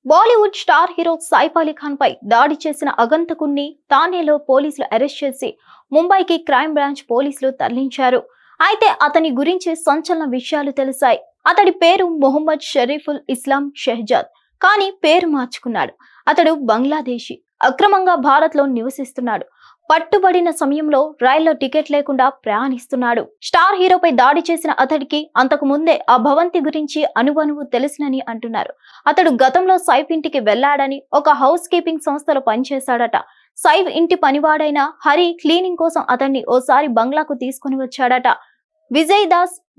Bollywood star hero Saif Ali Khan పై దాడి చేసిన అగంతకుణ్ణి థానేలో పోలీసులు అరెస్ట్ చేసి ముంబైకి క్రైమ్ బ్రాంచ్ పోలీసులు తరలించారు. అయితే అతని గురించి సంచలన విషయాలు తెలిసాయి. అతడి పేరు మొహమ్మద్ షరీఫుల్ ఇస్లాం షెహజాద్, కానీ పేరు మార్చుకున్నాడు. అతడు బంగ్లాదేశీ, అక్రమంగా భారత్ లో నివసిస్తున్నాడు. పట్టుబడిన సమయంలో రైల్లో టికెట్ లేకుండా ప్రయాణిస్తున్నాడు. స్టార్ హీరోపై దాడి చేసిన అతడికి అంతకు ముందే ఆ భవంతి గురించి అణువణువు తెలుసునని అంటున్నారు. అతడు గతంలో సైఫ్ ఇంటికి వెళ్లాడని, ఒక హౌస్ కీపింగ్ సంస్థలో పనిచేశాడట. సైఫ్ ఇంటి పనివాడైన హరి క్లీనింగ్ కోసం అతన్ని ఓసారి బంగ్లాకు తీసుకుని వచ్చాడట.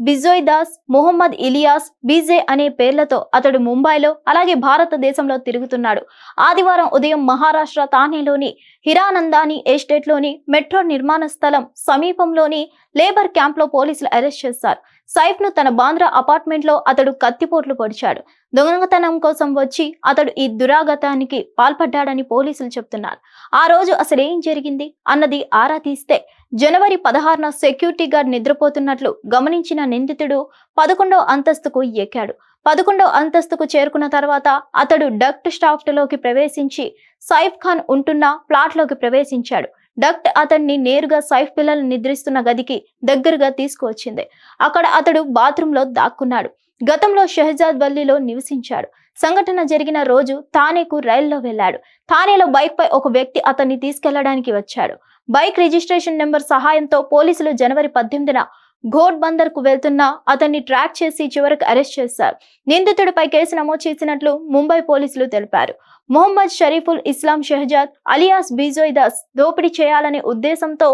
బిజోయ్ దాస్, మొహమ్మద్ ఇలియాస్, బీజే అనే పేర్లతో అతడు ముంబైలో అలాగే భారతదేశంలో తిరుగుతున్నాడు. ఆదివారం ఉదయం మహారాష్ట్ర థానేలోని హిరానందాని ఎస్టేట్లోని మెట్రో నిర్మాణ స్థలం సమీపంలోని లేబర్ క్యాంప్ లో పోలీసులు అరెస్ట్ చేశారు. సైఫ్ ను తన బాంద్రా అపార్ట్మెంట్ లో అతడు కత్తిపోట్లు పొడిచాడు. దొంగతనం కోసం వచ్చి అతడు ఈ దురాగతానికి పాల్పడ్డాడని పోలీసులు చెప్తున్నారు. ఆ రోజు అసలేం జరిగింది అన్నది ఆరా తీస్తే జనవరి 16న సెక్యూరిటీ గార్డ్ నిద్రపోతున్నట్లు గమనించిన నిందితుడు 11వ అంతస్తుకు ఎక్కాడు. 11వ అంతస్తుకు చేరుకున్న తర్వాత అతడు డక్ట్ షాఫ్ట్ లోకి ప్రవేశించి సైఫ్ ఖాన్ ఉంటున్న ప్లాట్ లోకి ప్రవేశించాడు. డక్ట్ అతన్ని నేరుగా సైఫ్ పిల్లలు నిద్రిస్తున్న గదికి దగ్గరగా తీసుకువచ్చింది. అక్కడ అతడు బాత్రూమ్ లో దాక్కున్నాడు. గతంలో షెహజాద్ వల్లీలో నివసించాడు. సంఘటన జరిగిన రోజు థానేకు రైల్లో వెళ్లాడు. థానేలో బైక్ పై ఒక వ్యక్తి అతన్ని తీసుకెళ్లడానికి వచ్చాడు. బైక్ రిజిస్ట్రేషన్ నెంబర్ సహాయంతో పోలీసులు జనవరి 18న ఘోడ్ బందర్ కు వెళ్తున్న అతన్ని ట్రాక్ చేసి చివరకు అరెస్ట్ చేశారు. నిందితుడిపై కేసు నమోదు చేసినట్లు ముంబై పోలీసులు తెలిపారు. మొహమ్మద్ షరీఫుల్ ఇస్లాం షెహజాద్ అలియాస్ బిజోయ్ దాస్ దోపిడీ చేయాలనే ఉద్దేశంతో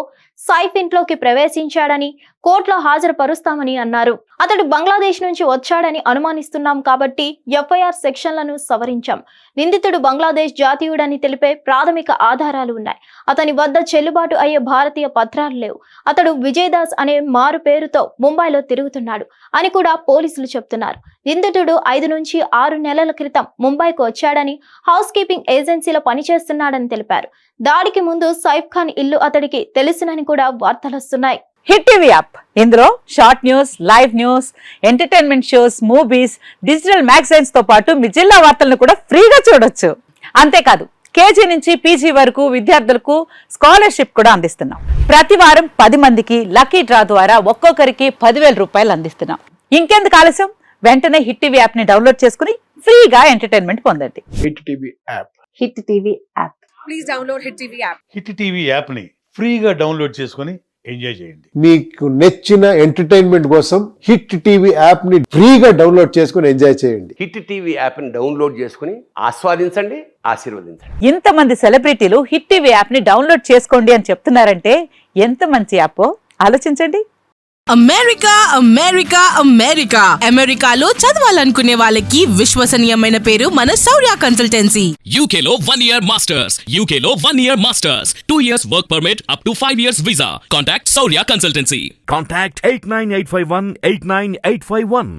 సైఫ్ ఇంట్లోకి ప్రవేశించాడని కోర్టులో హాజరుపరుస్తామని అన్నారు. అతడు బంగ్లాదేశ్ నుంచి వచ్చాడని అనుమానిస్తున్నాం కాబట్టి ఎఫ్ఐఆర్ సెక్షన్లను సవరించాం. నిందితుడు బంగ్లాదేశ్ జాతీయుడని తెలిపే ప్రాథమిక ఆధారాలు ఉన్నాయి. అతని వద్ద చెల్లుబాటు అయ్యే భారతీయ పత్రాలు లేవు. అతడు విజయ్ దాస్ అనే మారు పేరుతో ముంబైలో తిరుగుతున్నాడు అని కూడా పోలీసులు చెప్తున్నారు. నిందితుడు 5 నుంచి 6 నెలల క్రితం ముంబైకు వచ్చాడని, హౌస్ కీపింగ్ ఏజెన్సీలో పనిచేస్తున్నాడని తెలిపారు. దాడికి ముందు సైఫ్ ఖాన్ ఇల్లు అతడికి తెలుసునని కూడా వార్తలొస్తున్నాయి. హిట్ టీవీ యాప్, ఇందులో short news, live news, entertainment shows, movies, digital magazines తో పాటు మీ జిల్లా వార్తలను కూడా ఫ్రీగా చూడొచ్చు. అంతేకాదు కేజీ నుంచి పీజీ వరకు విద్యార్థులకు స్కాలర్షిప్ కూడా అందిస్తున్నాం. ప్రతి వారం 10 మందికి లక్కీ డ్రా ద్వారా ఒక్కొక్కరికి 10,000 రూపాయలు అందిస్తున్నాం. ఇంకెందుకు ఆలస్యం, వెంటనే హిట్ టీవీ యాప్ ని డౌన్లోడ్ చేసుకుని ఫ్రీగా ఎంటర్టైన్మెంట్ పొందండి. Hit TV app. Hit TV app. Please download hit TV app. Hit TV app ని ఫ్రీగా డౌన్లోడ్ చేసుకుని ఎంజాయ్ చేయండి. మీకు నచ్చిన ఎంటర్టైన్మెంట్ కోసం హిట్ టీవీ యాప్ ని ఫ్రీగా డౌన్లోడ్ చేసుకుని ఎంజాయ్ చేయండి. హిట్ టీవీ యాప్ ని డౌన్లోడ్ చేసుకుని ఆస్వాదించండి, ఆశీర్వదించండి. ఇంతమంది సెలబ్రిటీలు హిట్ టీవీ యాప్ ని డౌన్లోడ్ చేసుకోండి అని చెప్తున్నారంటే ఎంత మంచి యాప్ ఆలోచించండి. అమెరికా అమెరికా అమెరికా అమెరికాలో చదవాలనుకునే వాళ్ళకి విశ్వసనీయమైన పేరు మన శౌర్య కన్సల్టెన్సీ. UK లో 1 year masters. UK లో 1 year masters. 2 years work permit up to 5 years visa. Contact Saurya Consultancy. Contact 89851 89851.